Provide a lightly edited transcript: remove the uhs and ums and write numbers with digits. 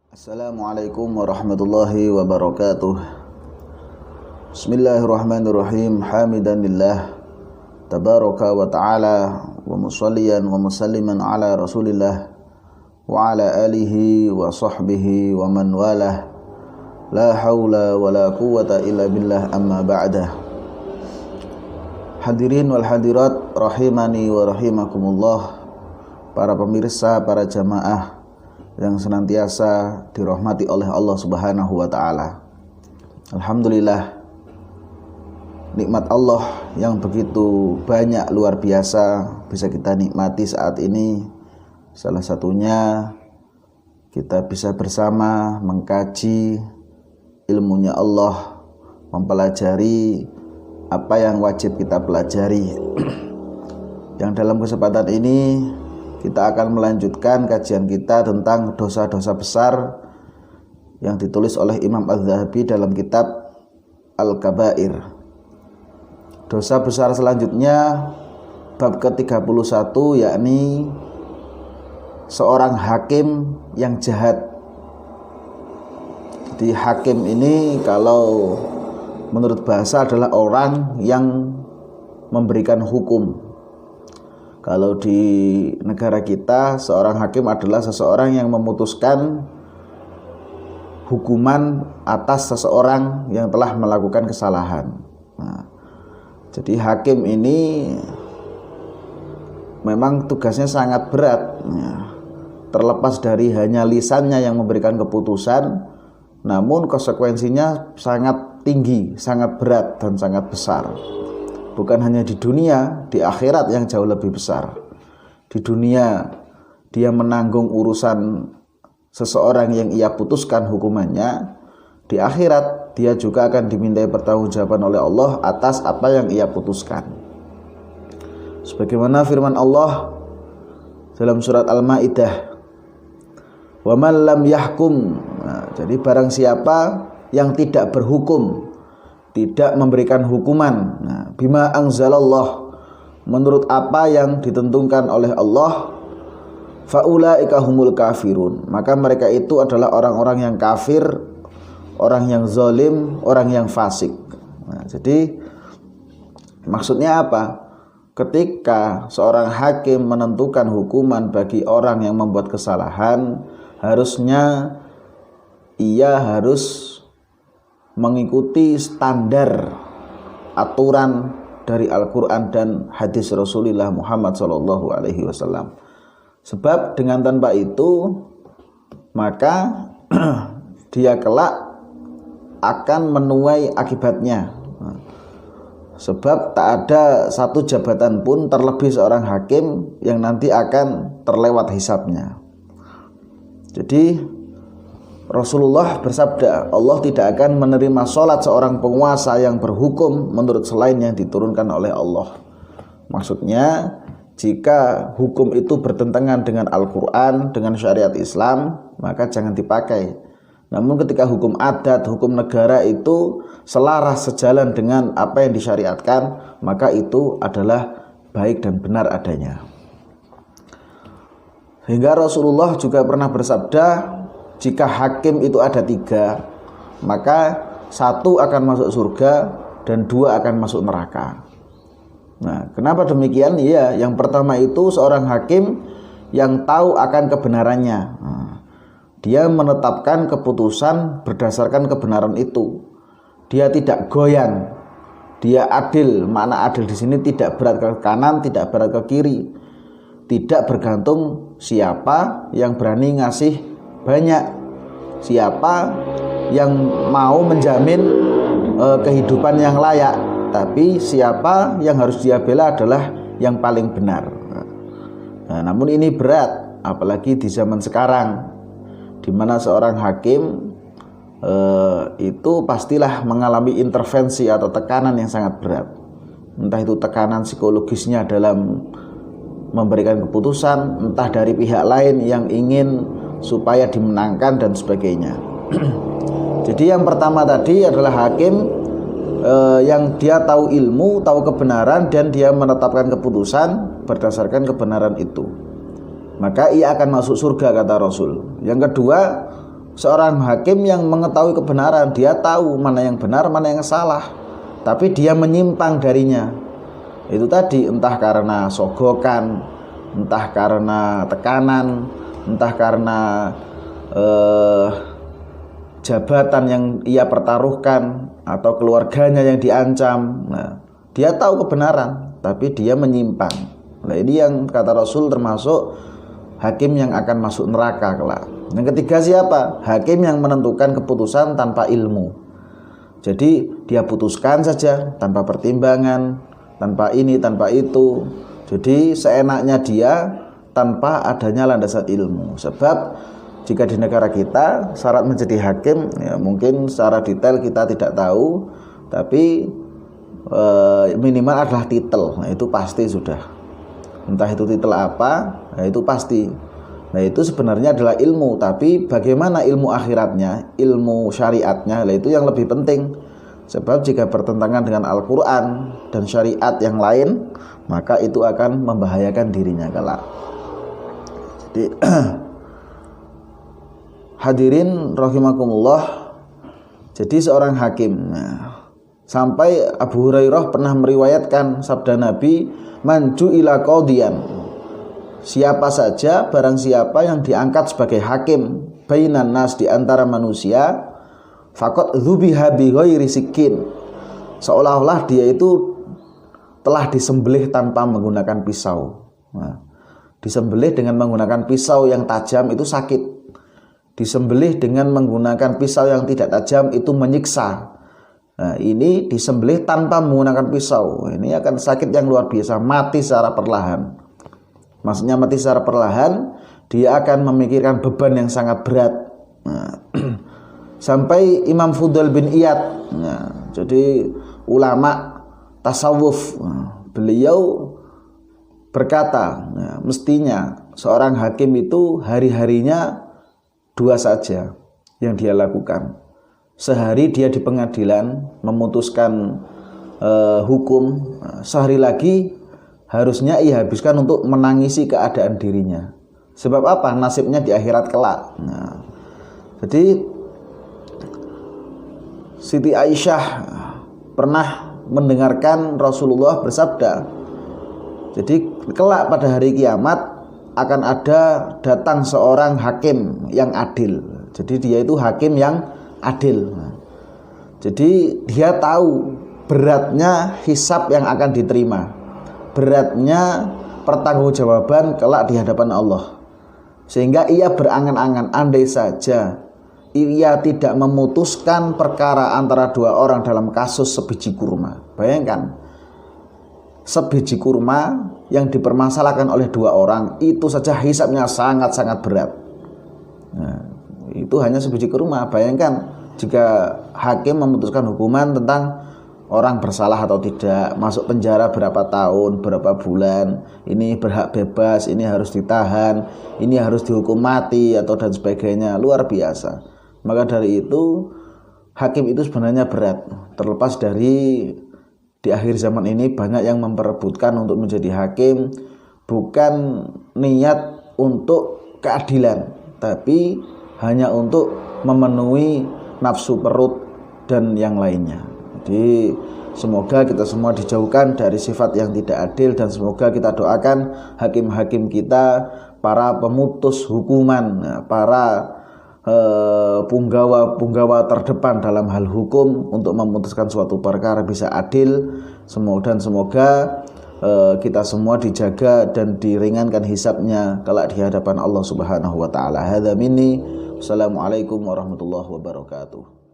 Assalamualaikum warahmatullahi wabarakatuh. Bismillahirrahmanirrahim. Hamidan lillah tabaraka wa ta'ala wa musalliyan wa musalliman ala rasulillah wa ala alihi wa sahbihi wa man walah. La hawla wa la quwata illa billah, amma ba'dah. Hadirin wal hadirat rahimani wa rahimakumullah, para pemirsa, para jamaah yang senantiasa dirahmati oleh Allah Subhanahu wa taala. Alhamdulillah, nikmat Allah yang begitu banyak, luar biasa, bisa kita nikmati saat ini. Salah satunya kita bisa bersama mengkaji ilmunya Allah, mempelajari apa yang wajib kita pelajari. Yang dalam kesempatan ini kita akan melanjutkan kajian kita tentang dosa-dosa besar yang ditulis oleh Imam Az-Zahabi dalam kitab Al-Kabair. Dosa besar selanjutnya bab ke-31, yakni seorang hakim yang jahat. Jadi hakim ini kalau menurut bahasa adalah orang yang memberikan hukum. Kalau di negara kita, seorang hakim adalah seseorang yang memutuskan hukuman atas seseorang yang telah melakukan kesalahan. Nah, jadi hakim ini memang tugasnya sangat berat, ya. Terlepas dari hanya lisannya yang memberikan keputusan, namun konsekuensinya sangat tinggi, sangat berat, dan sangat besar. Bukan hanya di dunia, di akhirat yang jauh lebih besar. Di dunia dia menanggung urusan seseorang yang ia putuskan hukumannya. Di akhirat dia juga akan dimintai pertanggungjawaban oleh Allah atas apa yang ia putuskan. Sebagaimana firman Allah dalam surat Al-Maidah, "Wa man lam yahkum." Nah, jadi barang siapa yang tidak berhukum, tidak memberikan hukuman, nah, bima anzalallah, menurut apa yang ditentukan oleh Allah, faulaika humul kafirun, maka mereka itu adalah orang-orang yang kafir, orang yang zalim, orang yang fasik. Nah, jadi maksudnya apa? Ketika seorang hakim menentukan hukuman bagi orang yang membuat kesalahan, harusnya ia harus mengikuti standar aturan dari Al-Quran dan hadis Rasulullah Muhammad SAW. Sebab dengan tanpa itu maka dia kelak akan menuai akibatnya. Sebab tak ada satu jabatan pun, terlebih seorang hakim, yang nanti akan terlewat hisabnya. Jadi Rasulullah bersabda, Allah tidak akan menerima sholat seorang penguasa yang berhukum menurut selain yang diturunkan oleh Allah. Maksudnya, jika hukum itu bertentangan dengan Al-Quran, dengan syariat Islam, maka jangan dipakai. Namun ketika hukum adat, hukum negara itu selaras sejalan dengan apa yang disyariatkan, maka itu adalah baik dan benar adanya. Hingga Rasulullah juga pernah bersabda, jika hakim itu ada 3, maka 1 akan masuk surga dan 2 akan masuk neraka. Nah, kenapa demikian? Iya, yang pertama itu seorang hakim yang tahu akan kebenarannya. Nah, dia menetapkan keputusan berdasarkan kebenaran itu. Dia tidak goyang. Dia adil. Makna adil di sini tidak berat ke kanan, tidak berat ke kiri. Tidak bergantung siapa yang berani ngasih banyak, siapa yang mau menjamin kehidupan yang layak, tapi siapa yang harus dia bela adalah yang paling benar. Nah, namun ini berat, apalagi di zaman sekarang, di mana seorang hakim itu pastilah mengalami intervensi atau tekanan yang sangat berat. Entah itu tekanan psikologisnya dalam memberikan keputusan, entah dari pihak lain yang ingin supaya dimenangkan dan sebagainya. Jadi yang pertama tadi adalah hakim yang dia tahu ilmu, tahu kebenaran, dan dia menetapkan keputusan berdasarkan kebenaran itu. Maka ia akan masuk surga, kata Rasul. Yang kedua, seorang hakim yang mengetahui kebenaran, dia tahu mana yang benar, mana yang salah, tapi dia menyimpang darinya. Itu tadi, entah karena sogokan, entah karena tekanan, entah karena jabatan yang ia pertaruhkan atau keluarganya yang diancam. Nah, dia tahu kebenaran tapi dia menyimpang. Nah, ini yang kata Rasul termasuk hakim yang akan masuk neraka kelak. Yang ketiga siapa? Hakim yang menentukan keputusan tanpa ilmu. Jadi dia putuskan saja tanpa pertimbangan, tanpa ini, tanpa itu. Jadi seenaknya dia tanpa adanya landasan ilmu. Sebab jika di negara kita syarat menjadi hakim, ya mungkin secara detail kita tidak tahu, tapi minimal adalah titel. Nah, itu pasti sudah. Entah itu titel apa, nah itu pasti. Nah, itu sebenarnya adalah ilmu, tapi bagaimana ilmu akhiratnya, ilmu syariatnya, nah itu yang lebih penting. Sebab jika bertentangan dengan Al-Quran dan syariat yang lain, maka itu akan membahayakan dirinya kelak. Jadi hadirin rahimakumullah, jadi seorang hakim, sampai Abu Hurairah pernah meriwayatkan sabda Nabi, manju ila qadiyan, siapa saja, barang siapa yang diangkat sebagai hakim bainan nas, di antara manusia, faqad dzubiha bi ghairi sikin, seolah-olah dia itu telah disembelih tanpa menggunakan pisau. Nah, disembelih dengan menggunakan pisau yang tajam itu sakit. Disembelih dengan menggunakan pisau yang tidak tajam itu menyiksa. Nah, ini disembelih tanpa menggunakan pisau, ini akan sakit yang luar biasa, mati secara perlahan. Maksudnya mati secara perlahan, dia akan memikirkan beban yang sangat berat. Nah, sampai Imam Fudail bin Iyad, nah, jadi ulama tasawuf, beliau berkata, nah, mestinya seorang hakim itu hari-harinya dua saja yang dia lakukan. Sehari dia di pengadilan memutuskan hukum, sehari lagi harusnya ia habiskan untuk menangisi keadaan dirinya. Sebab apa? Nasibnya di akhirat kelak. Nah, jadi Siti Aisyah pernah mendengarkan Rasulullah bersabda, jadi kelak pada hari kiamat akan ada datang seorang hakim yang adil. Jadi dia itu hakim yang adil. Jadi dia tahu beratnya hisab yang akan diterima, beratnya pertanggungjawaban kelak di hadapan Allah. Sehingga ia berangan-angan, andai saja ia tidak memutuskan perkara antara dua orang dalam kasus sebiji kurma. Bayangkan, sebiji kurma yang dipermasalahkan oleh dua orang, itu saja hisabnya sangat-sangat berat. Nah, itu hanya sebiji kurma. Bayangkan jika hakim memutuskan hukuman tentang orang bersalah atau tidak, masuk penjara berapa tahun, berapa bulan, ini berhak bebas, ini harus ditahan, ini harus dihukum mati atau dan sebagainya, luar biasa. Maka dari itu hakim itu sebenarnya berat. Terlepas dari di akhir zaman ini banyak yang memperebutkan untuk menjadi hakim bukan niat untuk keadilan, tapi hanya untuk memenuhi nafsu perut dan yang lainnya. Jadi semoga kita semua dijauhkan dari sifat yang tidak adil, dan semoga kita doakan hakim-hakim kita, para pemutus hukuman, para punggawa terdepan dalam hal hukum untuk memutuskan suatu perkara bisa adil. Semoga kita semua dijaga dan diringankan hisabnya kelak di hadapan Allah Subhanahu wa taala. Hadza minni. Wassalamualaikum warahmatullahi wabarakatuh.